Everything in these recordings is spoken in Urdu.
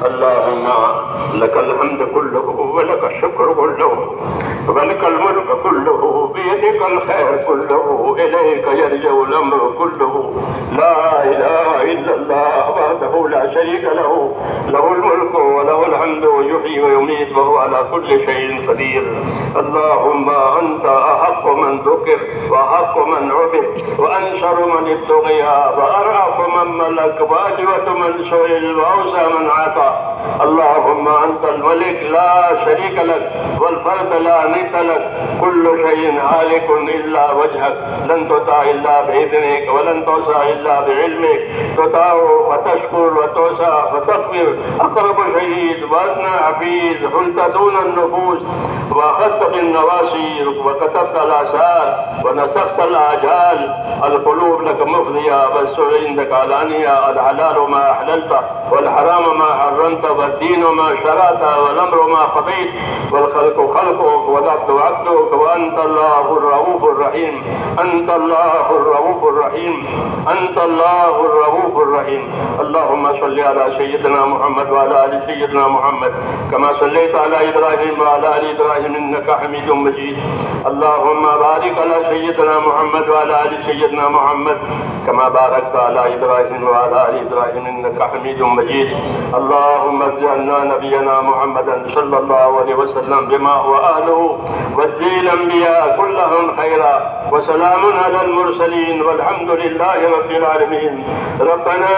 اللهم لك الحمد كله ولك الشكر كله ولك الملك كله بيدك الخير كله إليك يرجع الأمر كله. لا إله إلا الله وحده لا شريك له، له الملك وله الحمد يحيي ويميت وهو على كل شيء قدير. اللهم أنت أحق من ذكر وأحق من عبد وأنشر من ابتغي وأرأف من ملك وأجود من سئل وأوسع من عطى. اللهم أنت الملك لا شريك لك والفرد لا ند لك، كل شيء هالك إلا وجهك، لن تطاع إلا بإذنك ولن توسع إلا بعلمك، تطاع فتشكر وتوسع فتغفر. أقرب شهيد وأدنى حفيظ، حلت دون النفوس وأخذت بالنواسي وكتبت الآثار ونسخت الآجال. القلوب لك مفضية والسر عندك علانية، الحلال ما أحللت والحرام ما حرمت والدين ما شرعت والأمر ما قضيت والخلق خلقك والعبد عبدك وأنت الله الرؤوف الرحيم. أنت الله الرؤوف الرحيم، أنت الله الرؤوف الرحيم. اللهم صل على سيدنا محمد وعلى آل سيدنا محمد كما صليت على إبراهيم وعلى آل إبراهيم إنك حميد مجيد. اللهم بارك على سيدنا محمد وعلى آل سيدنا محمد كما باركت على إبراهيم وعلى آل إبراهيم إنك حميد مجيد. اللهم اجعلنا نبينا محمدا صلى الله عليه وسلم بما هو أهله، واجزي الأنبياء كلهم خيرا، وسلام على المرسلين والحمد لله رب العالمين. ربنا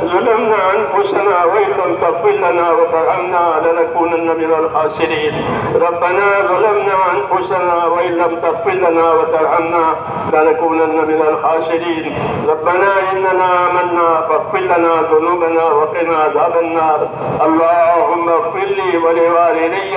ظلمنا أنفسنا وإن لم تغفر لنا وترحمنا لنكونن من الخاسرين. ربنا ظلمنا أنفسنا وإن لم تغفر لنا وترحمنا لنكونن من الخاسرين. ربنا إننا آمنا فاغفر لنا ذنوبنا وقنا عذاب النار. اللهم اغفر لي ولوالدي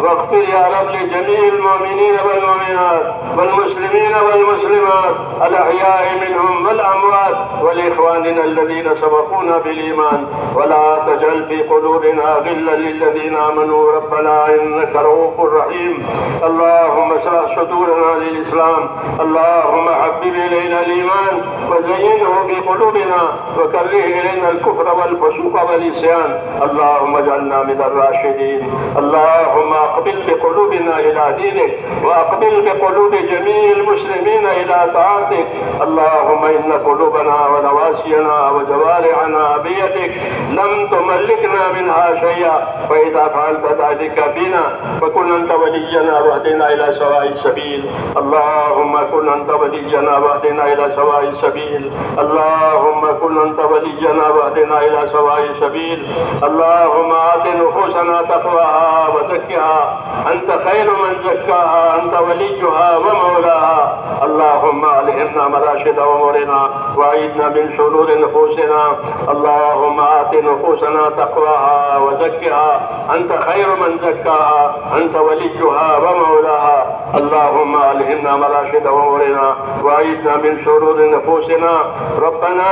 واغفر يا رب لجميع المؤمنين والمؤمنات والمسلمين والمسلمات الأحياء منهم والأموات ولإخواننا الذين سبقونا بالإيمان، ولا تجعل في قلوبنا غلا للذين آمنوا ربنا إنك رؤوف رحيم. اللهم اشرح صدورنا للإسلام، اللهم حبب إلينا الإيمان وزينه في قلوبنا وكره إلينا الكفر والفسوق والعصيان. اللهم اجعلنا من الراشدين. اللهم أقبل بقلوبنا إلى دينك وأقبل بقلوب جميع المسلمين إلى طاعتك. اللهم إن قلوبنا ونواسينا وجوارحنا بيدك لم تملكنا منها شيئا، فإذا فعلت ذلك بنا فكن أنت ولينا واهدنا إلى سواء السبيل. اللهم كن أنت ولينا واهدنا إلى سواء السبيل. اللهم كن أنت ولينا واهدنا إلى سواء السبيل. اللهم آت نفوسنا تقواها وزكها، أنت خير من زكاها، أنت وليها ومولاها. اللهم ألهمنا مراشد أمورنا وأعذنا من شرور نفوسنا. اللهم آت نفوسنا تقواها وزكها، أنت خير من زكاها، أنت وليها ومولاها. اللهم ألهمنا مراشد أمورنا وأعذنا من شرور نفوسنا. ربنا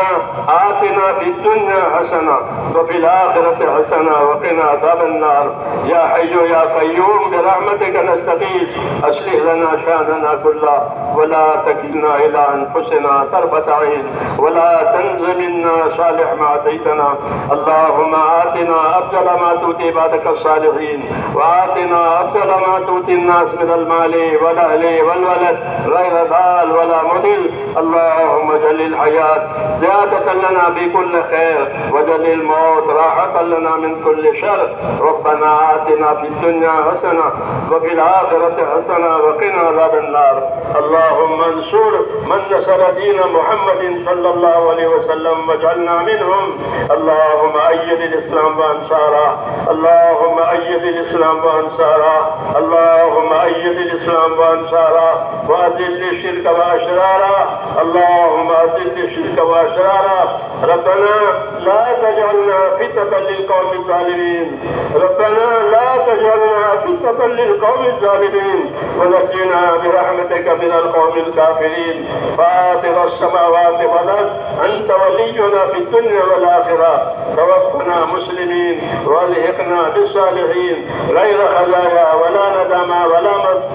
آتنا في الدنيا حسنة وفي الآخرة حسنة وقنا عذاب النار. يا حي يا قيوم برحمتك نستغيث، أصلح لنا شأننا كله ولا تكلنا إلى أنفسنا طرفة عين ولا تنز منا صالح ما أتيتنا. اللهم آتنا أفضل ما تؤتي عبادك الصالحين، وآتنا أفضل ما تؤتي الناس من المال والأهل والولد غير ضال ولا مضل. اللهم اجعل الحياة زيادة لنا في كل خير واجعل الموت راحة لنا من كل شر. ربنا آتنا في الدنيا حسنة وفي الآخرة حسنة وقنا عذاب النار. اللهم انصر من نصر دين محمد صلى الله عليه وسلم واجعلنا منهم. اللهم أيد الإسلام وأنصاره، اللهم أيد الإسلام وأنصاره، اللهم أيد الإسلام وأنصاره، وأذل الشرك وأشراره. اللهم أذل الشرك وأشراره. ربنا لا تجعلنا فتنة للقوم الظالمين، ربنا لا تجعلنا فتنة للقوم الظالمين، ونجنا برحمتك من القوم الكافرين. فاطر السماوات والأرض أنت ولينا في الدنيا والآخرة، توفنا مسلمين والحقنا بالصالحين غير خزايا ولا ندامى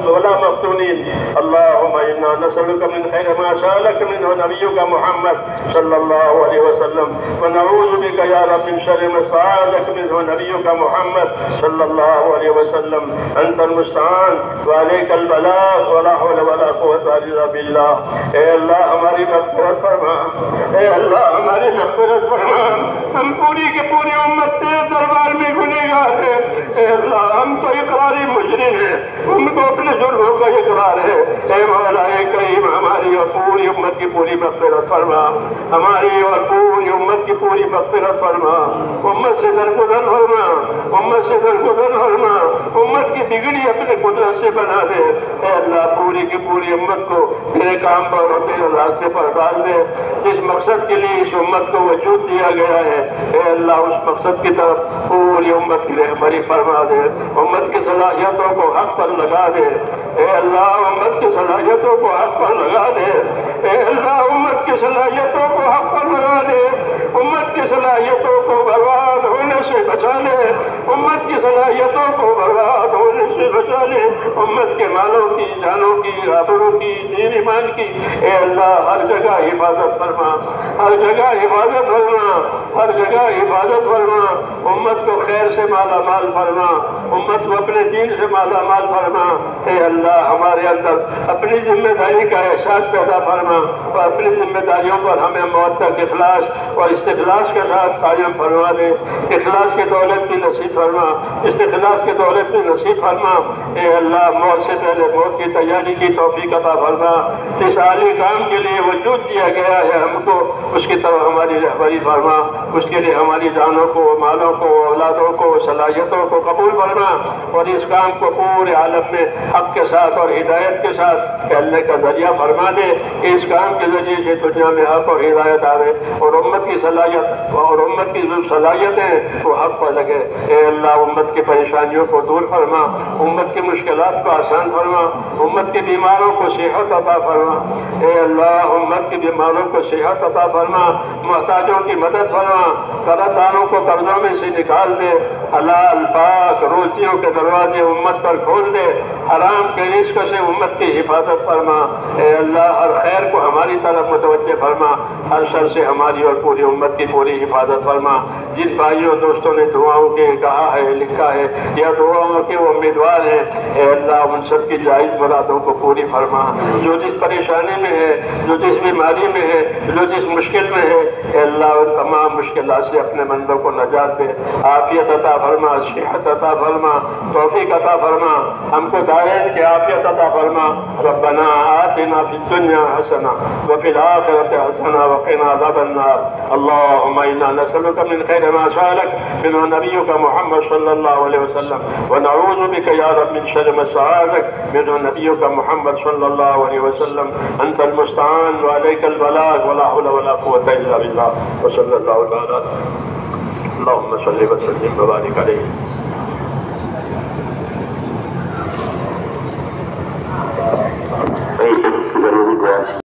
ولا مفتونين. اللهم إنا نسألك من خير ما سألك منه نبيك محمد صلى الله عليه وسلم، ونعوذ بك يا رب من شر ما استعاذك منه نبيك محمد صلى الله عليه وسلم. أنت المستعان وعليك البلاغ ولا حول ولا قوة إلا بالله. اے اللہ ہماری مغفرت فرما، اے اللہ ہماری مغفرت فرما. ہم پوری کی پوری امت تیرے دربار میں گنہگار ہے. اے اللہ ہم تو اقراری مجرم ہیں، ہم کو اپنے جرموں کا اقرار ہے. اے مولا کریم ہماری اور پوری امت کی پوری مغفرت فرما، ہماری اور پوری امت کی پوری مغفرت فرما. امت سے درگزر فرما، امت سے درگزر فرما. امت کی بگڑی اپنے قدرت سے بنا دے. اے اللہ پوری کی پوری امت کو تیرے کام پر اور تیرے راستے پر ڈال دے. جس مقصد کے لیے اس امت کو وجود دیا گیا ہے، اے اللہ اس مقصد کی طرف پوری امت کی رہبری فرما دے. امت کی صلاحیتوں کو حق پر لگا دے. اے اللہ امت کی صلاحیتوں کو حق پر لگا دے. اے اللہ امت کی صلاحیتوں کو حق پر لگا دے. امت کی صلاحیتوں کو برباد ہونے سے بچا لے. امت کی صلاحیتوں کو برباد ہونے سے بچا لے. امت کے مالوں کی، جانوں کی، آبروں کی، دین ایمان کی اے اللہ ہر جگہ حفاظت فرما، ہر جگہ حفاظت فرما، ہر جگہ حفاظت فرما. امت کو خیر سے مالا مال فرما، امت کو اپنے دین سے مالا مال فرما. اے اللہ ہمارے اندر اپنی ذمہ داری کا احساس پیدا فرما اور اپنی ذمہ داریوں پر ہمیں موت تک اخلاص اور استخلاص کے ساتھ قائم فرما دے. اخلاص کے دولت کی نصیب فرما، استخلاص کے دولت کی نصیب فرما. اے اللہ موت سے پہلے موت کی تیاری کی توفیق عطا فرما. جس عالی کام کے لیے وجود دیا گیا ہے ہم کو، اس کی طرف ہماری رہبری فرما. اس کے لیے ہماری جانوں کو، مالوں کو، اولادوں کو، صلاحیتوں کو قبول فرما اور اس کام کو پورے عالم میں حق کے ساتھ اور ہدایت کے ساتھ پھیلنے کا ذریعہ فرما دے کہ اس کام کے ذریعے سے دنیا میں حق اور ہدایت آئے اور امت کی صلاحیت اور امت کی جو صلاحیتیں وہ حق پر لگے. اے اللہ امت کی پریشانیوں کو دور فرما، امت کی مشکلات کو آسان فرما، امت کے بیماروں کو صحت عطا فرما. اے اللہ امت کے بیماروں کو صحت عطا فرما، محتاجوں کی مدد فرما، قرض داروں کو قرضوں میں سے نکال دے. حلال پاک روزیوں کے دروازے امت پر کھول دے. حرام کے رزق سے امت کی حفاظت فرما. اے اللہ ہر خیر کو ہماری طرف متوجہ فرما، ہر شر سے ہماری اور پوری امت کی پوری حفاظت فرما. جن بھائیوں دوستوں نے دعاؤں کے کہا ہے، لکھا ہے یا دعاؤں کے وہ امیدوار ہیں، اے اللہ ان سب کی جائز مرادوں کو پوری فرما. جو جس پریشانی میں ہے، جو جس بیماری میں ہے، جو جس مشکل میں ہے، اے اللہ ان تمام مشکلات سے اپنے بندوں کو نجات دے. عافیت عطا فرما، صحت عطا فرما، توفیق عطا فرما. ہم کو دائم کی عافیت عطا فرما. ربنا آتنا فی الدنیا حسنہ وفی الآخرۃ حسنہ وقنا عذاب النار. اللهم انا نسألك من خير ما سألك منه نبيك محمد صلى الله عليه وسلم، ونعوذ بك يا رب من شر ما استعاذك منه نبيك محمد صلى الله عليه وسلم. انت المستعان وعليك البلاغ ولا حول ولا قوة الا بالله. وصلى الله تعالى اللهم صل وسلم وبارك عليه.